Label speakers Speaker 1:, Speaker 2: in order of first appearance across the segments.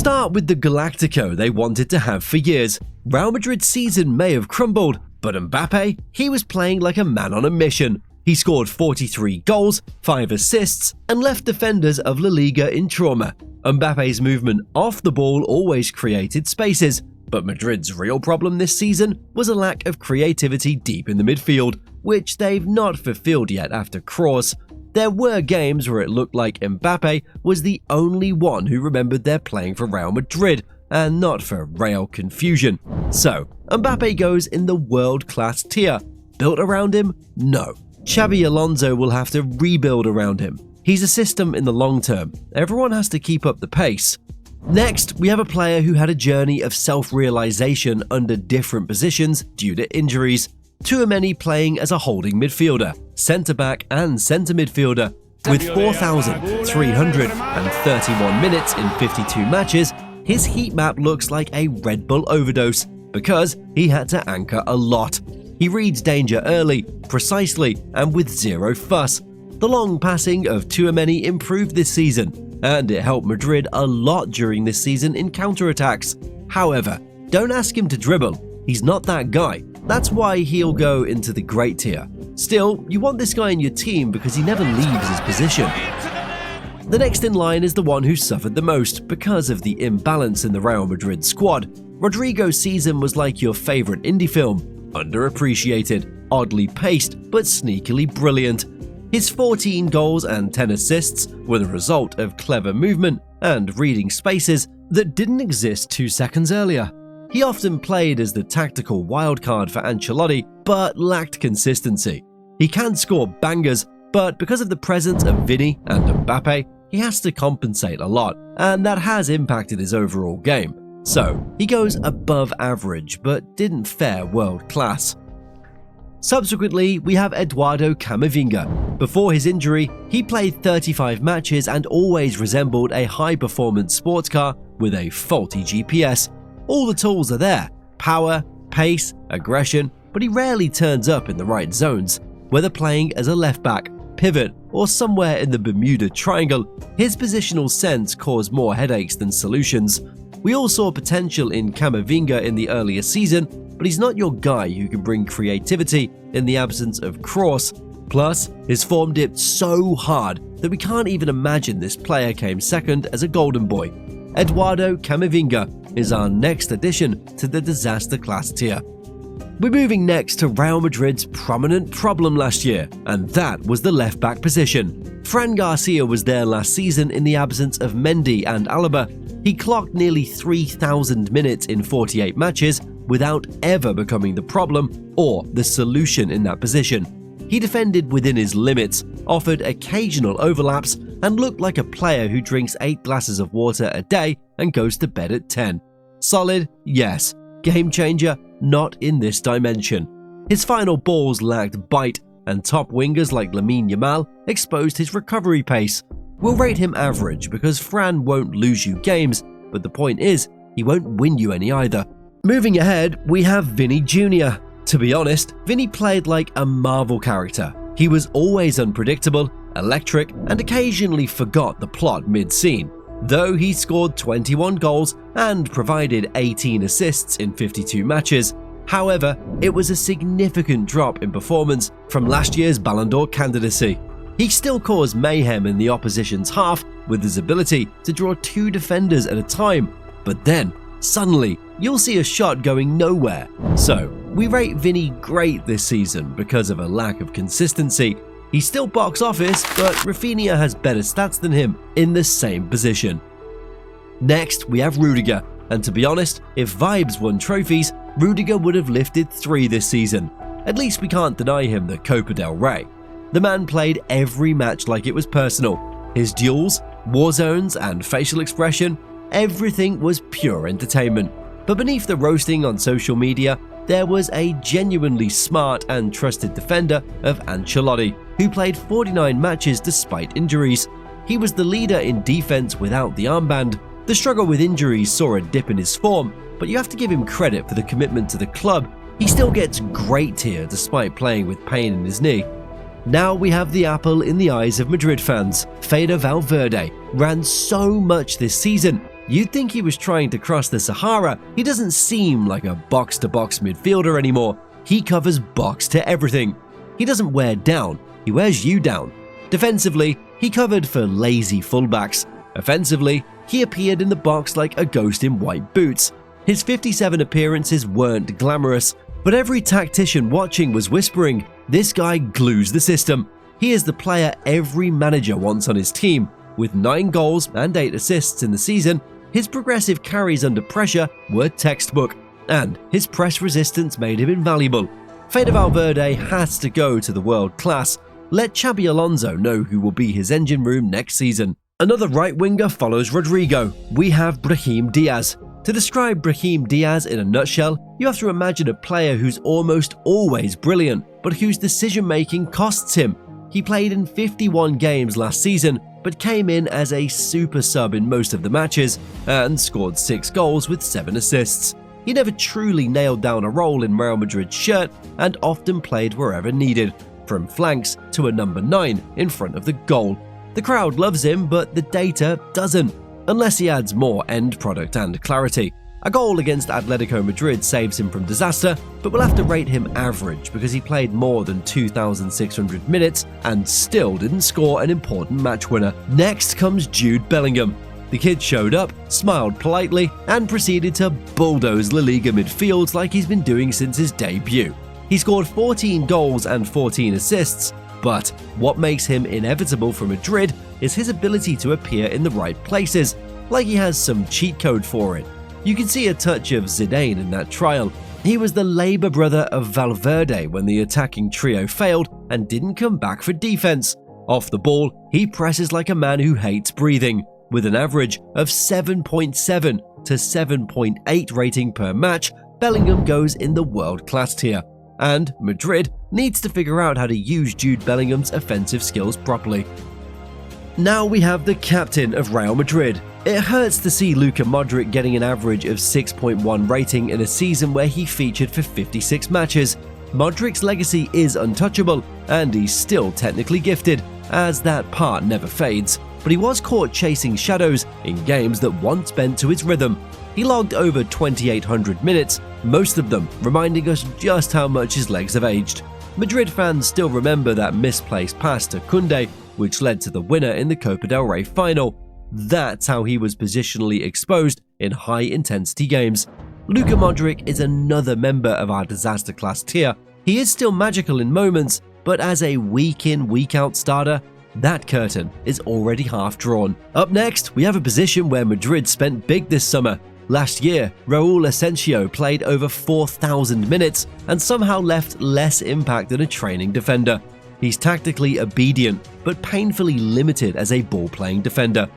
Speaker 1: start with the Galactico they wanted to have for years. Real Madrid's season may have crumbled, but Mbappe, he was playing like a man on a mission. He scored 43 goals, 5 assists, and left defenders of La Liga in trauma. Mbappe's movement off the ball always created spaces, but Madrid's real problem this season was a lack of creativity deep in the midfield, which they've not fulfilled yet after Kroos. There were games where it looked like Mbappe was the only one who remembered they're playing for Real Madrid and not for Real confusion. So, Mbappe goes in the world-class tier. Built around him? No. Xabi Alonso will have to rebuild around him. He's a system in the long term. Everyone has to keep up the pace. Next, we have a player who had a journey of self-realization under different positions due to injuries. Tchouaméni playing as a holding midfielder, centre-back and centre midfielder. With 4,331 minutes in 52 matches, his heat map looks like a Red Bull overdose because he had to anchor a lot. He reads danger early, precisely, and with zero fuss. The long passing of Tchouaméni improved this season, and it helped Madrid a lot during this season in counter-attacks. However, don't ask him to dribble. He's not that guy. That's why he'll go into the great tier. Still, you want this guy in your team because he never leaves his position. The next in line is the one who suffered the most because of the imbalance in the Real Madrid squad. Rodrigo's season was like your favorite indie film, underappreciated, oddly paced, but sneakily brilliant. His 14 goals and 10 assists were the result of clever movement and reading spaces that didn't exist 2 seconds earlier. He often played as the tactical wildcard for Ancelotti, but lacked consistency. He can score bangers, but because of the presence of Vini and Mbappe, he has to compensate a lot, and that has impacted his overall game. So, he goes above average, but didn't fare world class. Subsequently, we have Eduardo Camavinga. Before his injury, he played 35 matches and always resembled a high-performance sports car with a faulty GPS. All the tools are there: power, pace, aggression, but he rarely turns up in the right zones. Whether playing as a left-back, pivot, or somewhere in the Bermuda Triangle, his positional sense caused more headaches than solutions. We all saw potential in Camavinga in the earlier season, but he's not your guy who can bring creativity in the absence of Kroos. Plus, his form dipped so hard that we can't even imagine this player came second as a golden boy. Eduardo Camavinga is our next addition to the disaster class tier. We're moving next to Real Madrid's prominent problem last year, and that was the left-back position. Fran Garcia was there last season in the absence of Mendy and Alaba. He clocked nearly 3,000 minutes in 48 matches without ever becoming the problem or the solution in that position. He defended within his limits, offered occasional overlaps, and looked like a player who drinks 8 glasses of water a day and goes to bed at 10. Solid? Yes. Game changer? Not in this dimension. His final balls lacked bite, and top wingers like Lamine Yamal exposed his recovery pace. We'll rate him average because Fran won't lose you games, but the point is, he won't win you any either. Moving ahead, we have Vini Jr. To be honest, Vini played like a Marvel character. He was always unpredictable, electric, and occasionally forgot the plot mid-scene. Though he scored 21 goals and provided 18 assists in 52 matches, however, it was a significant drop in performance from last year's Ballon d'Or candidacy. He still caused mayhem in the opposition's half with his ability to draw 2 defenders at a time, but then, suddenly, you'll see a shot going nowhere. So, we rate Vini great this season because of a lack of consistency. He's still box office, but Rafinha has better stats than him in the same position. Next, we have Rudiger, and to be honest, if Vibes won trophies, Rudiger would have lifted 3 this season. At least we can't deny him the Copa del Rey. The man played every match like it was personal. His duels, war zones, and facial expression, everything was pure entertainment. But beneath the roasting on social media, there was a genuinely smart and trusted defender of Ancelotti, who played 49 matches despite injuries. He was the leader in defense without the armband. The struggle with injuries saw a dip in his form, but you have to give him credit for the commitment to the club. He still gets great tier despite playing with pain in his knee. Now we have the apple in the eyes of Madrid fans. Fede Valverde ran so much this season, You'd think he was trying to cross the Sahara. He doesn't seem like a box-to-box midfielder anymore. He covers box to everything. He doesn't wear down, he wears you down. Defensively, he covered for lazy fullbacks. Offensively, he appeared in the box like a ghost in white boots. His 57 appearances weren't glamorous, but every tactician watching was whispering, "This guy glues the system." He is the player every manager wants on his team. With 9 goals and 8 assists in the season, his progressive carries under pressure were textbook, and his press resistance made him invaluable. Fede Valverde has to go to the world class. Let Xabi Alonso know who will be his engine room next season. Another right winger follows Rodrigo. We have Brahim Diaz. To describe Brahim Diaz in a nutshell, you have to imagine a player who's almost always brilliant, but whose decision-making costs him. He played in 51 games last season, but came in as a super sub in most of the matches, and scored 6 goals with 7 assists. He never truly nailed down a role in Real Madrid's shirt, and often played wherever needed, from flanks to a number 9 in front of the goal. The crowd loves him, but the data doesn't, unless he adds more end product and clarity. A goal against Atletico Madrid saves him from disaster, but we'll have to rate him average because he played more than 2,600 minutes and still didn't score an important match winner. Next comes Jude Bellingham. The kid showed up, smiled politely, and proceeded to bulldoze La Liga midfields like he's been doing since his debut. He scored 14 goals and 14 assists, but what makes him inevitable for Madrid is his ability to appear in the right places, like he has some cheat code for it. You can see a touch of Zidane in that trial. He was the Labour brother of Valverde when the attacking trio failed and didn't come back for defense. Off the ball, he presses like a man who hates breathing. With an average of 7.7 to 7.8 rating per match, Bellingham goes in the world-class tier. And Madrid needs to figure out how to use Jude Bellingham's offensive skills properly. Now we have the captain of Real Madrid. It hurts to see Luka Modric getting an average of 6.1 rating in a season where he featured for 56 matches. Modric's legacy is untouchable, and he's still technically gifted, as that part never fades. But he was caught chasing shadows in games that once bent to his rhythm. He logged over 2,800 minutes, most of them reminding us just how much his legs have aged. Madrid fans still remember that misplaced pass to Koundé, which led to the winner in the Copa del Rey final. That's how he was positionally exposed in high-intensity games. Luka Modric is another member of our disaster class tier. He is still magical in moments, but as a week-in, week-out starter, that curtain is already half drawn. Up next, we have a position where Madrid spent big this summer. Last year, Raúl Asensio played over 4,000 minutes and somehow left less impact than a training defender. He's tactically obedient, but painfully limited as a ball-playing defender.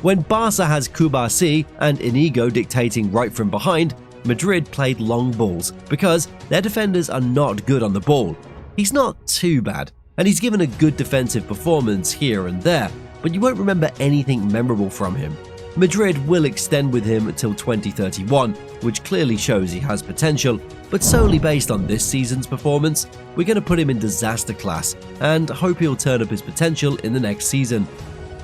Speaker 1: When Barca has Kubasi and Inigo dictating right from behind, Madrid played long balls because their defenders are not good on the ball. He's not too bad, and he's given a good defensive performance here and there, but you won't remember anything memorable from him. Madrid will extend with him until 2031, which clearly shows he has potential, but solely based on this season's performance, we're going to put him in disaster class and hope he'll turn up his potential in the next season.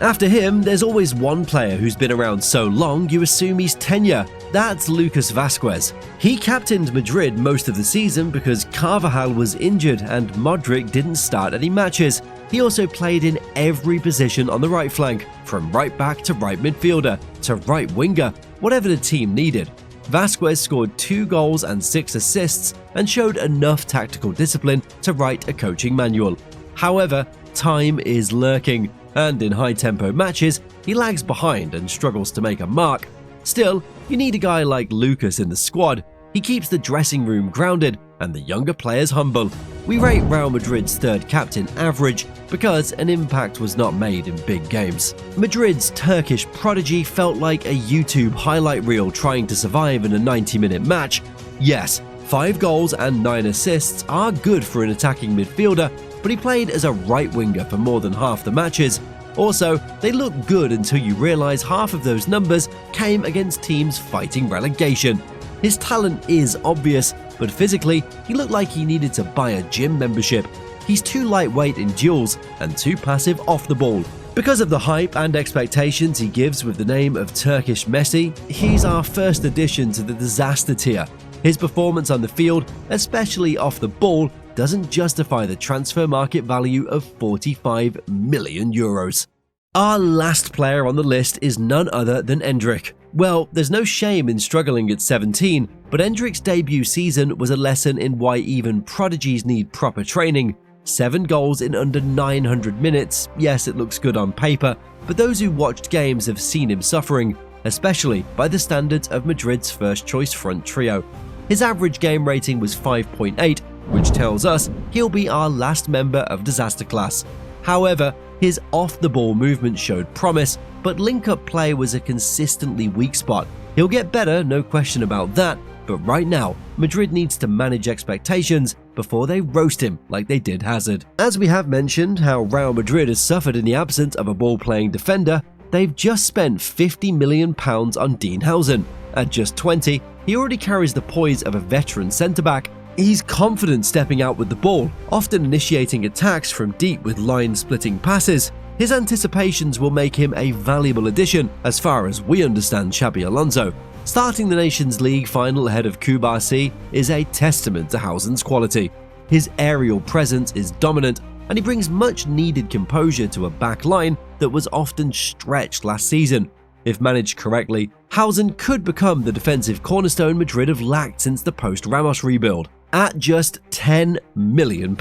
Speaker 1: After him, there's always one player who's been around so long you assume he's tenure. That's Lucas Vázquez. He captained Madrid most of the season because Carvajal was injured and Modric didn't start any matches. He also played in every position on the right flank, from right back to right midfielder to right winger, whatever the team needed. Vázquez scored 2 goals and 6 assists and showed enough tactical discipline to write a coaching manual. However, time is lurking, and in high-tempo matches, he lags behind and struggles to make a mark. Still, you need a guy like Lucas in the squad. He keeps the dressing room grounded and the younger players humble. We rate Real Madrid's third captain average because an impact was not made in big games. Madrid's Turkish prodigy felt like a YouTube highlight reel trying to survive in a 90-minute match. Yes, 5 goals and 9 assists are good for an attacking midfielder, but he played as a right winger for more than half the matches. Also, they look good until you realize half of those numbers came against teams fighting relegation. His talent is obvious, but physically, he looked like he needed to buy a gym membership. He's too lightweight in duels and too passive off the ball. Because of the hype and expectations he gives with the name of Turkish Messi, he's our first addition to the disaster tier. His performance on the field, especially off the ball, doesn't justify the transfer market value of 45 million euros. Our last player on the list is none other than Endrick. Well, there's no shame in struggling at 17, but Endrick's debut season was a lesson in why even prodigies need proper training. 7 goals in under 900 minutes, yes, it looks good on paper, but those who watched games have seen him suffering, especially by the standards of Madrid's first-choice front trio. His average game rating was 5.8, which tells us he'll be our last member of disaster class. However, his off-the-ball movement showed promise, but link-up play was a consistently weak spot. He'll get better, no question about that, but right now, Madrid needs to manage expectations before they roast him like they did Hazard. As we have mentioned how Real Madrid has suffered in the absence of a ball-playing defender, they've just spent £50 million on Dean Housen. At just 20, he already carries the poise of a veteran centre-back. He's confident stepping out with the ball, often initiating attacks from deep with line-splitting passes. His anticipations will make him a valuable addition as far as we understand Xabi Alonso. Starting the Nations League final ahead of Kubasi is a testament to Housen's quality. His aerial presence is dominant, and he brings much needed composure to a back line that was often stretched last season. If managed correctly, Housen could become the defensive cornerstone Madrid have lacked since the post-Ramos rebuild. At just £10 million,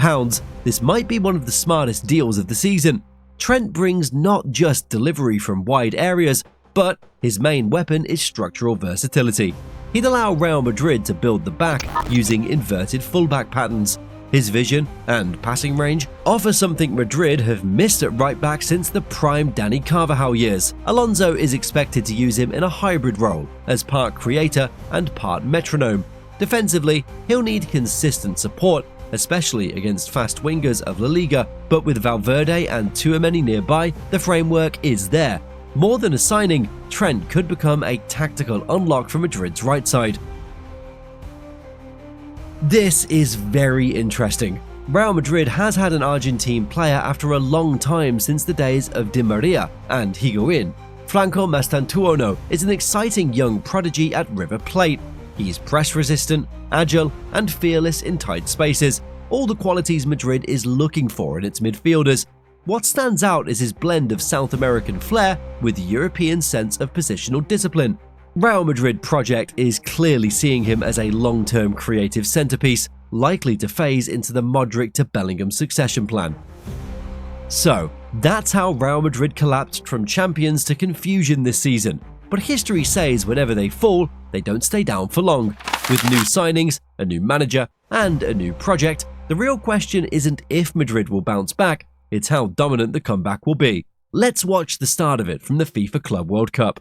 Speaker 1: this might be one of the smartest deals of the season. Trent brings not just delivery from wide areas, but his main weapon is structural versatility. He'd allow Real Madrid to build the back using inverted fullback patterns. His vision and passing range offer something Madrid have missed at right back since the prime Dani Carvajal years. Alonso is expected to use him in a hybrid role, as part creator and part metronome. Defensively, he'll need consistent support, especially against fast wingers of La Liga, but with Valverde and Tchouaméni nearby, the framework is there. More than a signing, Trent could become a tactical unlock for Madrid's right side. This is very interesting. Real Madrid has had an Argentine player after a long time since the days of Di Maria and Higuain. Franco Mastantuono is an exciting young prodigy at River Plate. He's press-resistant, agile, and fearless in tight spaces, all the qualities Madrid is looking for in its midfielders. What stands out is his blend of South American flair with European sense of positional discipline. Real Madrid project is clearly seeing him as a long-term creative centerpiece, likely to phase into the Modric to Bellingham succession plan. So, that's how Real Madrid collapsed from champions to confusion this season. But history says whenever they fall, they don't stay down for long. With new signings, a new manager, and a new project, the real question isn't if Madrid will bounce back, it's how dominant the comeback will be. Let's watch the start of it from the FIFA Club World Cup.